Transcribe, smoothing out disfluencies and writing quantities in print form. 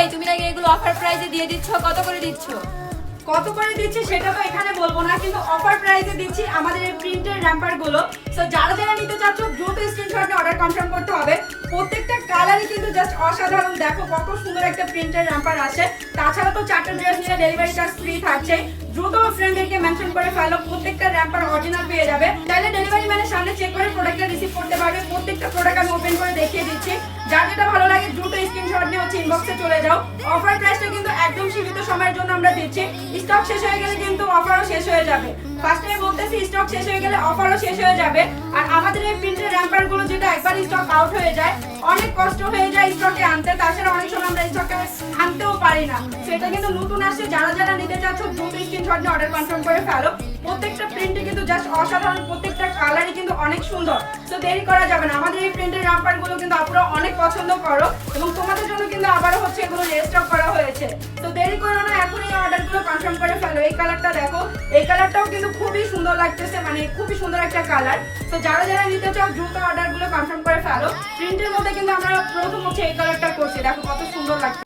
এই তুমি নাকি এগুলো অফার প্রাইসে দিয়ে দিচ্ছ, কত করে দিচ্ছ? কত করে দিচ্ছি সেটা তো এখানে বলবো না, কিন্তু অফার প্রাইসে দিচ্ছি আমাদের এই প্রিন্টের র‍্যাম্পার গুলো। সো যারা যারা নিতে চাচ্ছ দ্রুত স্ক্রিনশট নিয়ে অর্ডার কনফার্ম করতে হবে। প্রত্যেকটা কালারই কিন্তু জাস্ট অসাধারণ। দেখো কত সুন্দর একটা প্রিন্টের র‍্যাম্পার আছে। তাছাড়া তো 4টা ড্রেস নিলে ডেলিভারি চার্জ ফ্রি থাকছে। দ্রুত ফ্রেন্ডদেরকে মেনশন করে ফেলো, প্রত্যেকটা র‍্যাম্পার অরিজিনাল পেয়ে যাবে। তাহলে ডেলিভারি ম্যানের সামনে চেক করে প্রোডাক্টটা রিসিভ করতে পারবে। প্রত্যেকটা প্রোডাক্ট আমি ওপেন করে দেখিয়ে দিচ্ছি। যার যেটা ভালো লাগে দ্রুত স্ক্রিনশট নিয়ে ইনবক্সে চলে যাও। অফার প্রাইসটা কিন্তু একদম সীমিত সময়ের জন্য আমরা দিচ্ছি। স্টক শেষ হয়ে গেলে কিন্তু অফারও শেষ হয়ে যাবে। ফার্স্টে বলতেছি স্টক শেষ হয়ে গেলে অফারও শেষ হয়ে যাবে। আর আমাদের এই প্রিন্টের র‍্যাম্পার গুলো যেটা একবার স্টক আউট হয়ে যায় অনেক কষ্ট হয়ে যায় স্টকে আনতে। তাছাড়া অনেক সময় আমরা স্টকে আনতেও পারি না। সেটা কিন্তু নতুন আসছে। যারা যারা নিতে চাচ্ছ দ্রুত স্ক্রিনশট নিয়ে অর্ডার কনফার্ম করে ফেলো। প্রত্যেকটা প্রিন্টে কিন্তু জাস্ট অসাধারণ, প্রত্যেকটা কালারই কিন্তু অনেক সুন্দর। তো দেরি করা যাবে না। আমাদের এই প্রিন্টের র‍্যাম্পার গুলো কিন্তু আপনারা অনেক পছন্দ করো এবং তোমাদের জন্য কিন্তু আবারও হচ্ছে এগুলো রিস্টক করা হয়েছে। তো দেরি করো না, এখন এই অর্ডারগুলো কনফার্ম করে ফেলো। এই কালারটা দেখো, এই কালারটাও কিন্তু খুবই সুন্দর লাগতেছে, মানে খুবই সুন্দর একটা কালার। তো যারা যারা নিতে চাও দ্রুত অর্ডারগুলো কনফার্ম করে ফেলো। প্রিন্টের মধ্যে কিন্তু আমরা প্রথম হচ্ছে এই কালারটা করছি, দেখো কত সুন্দর লাগছে।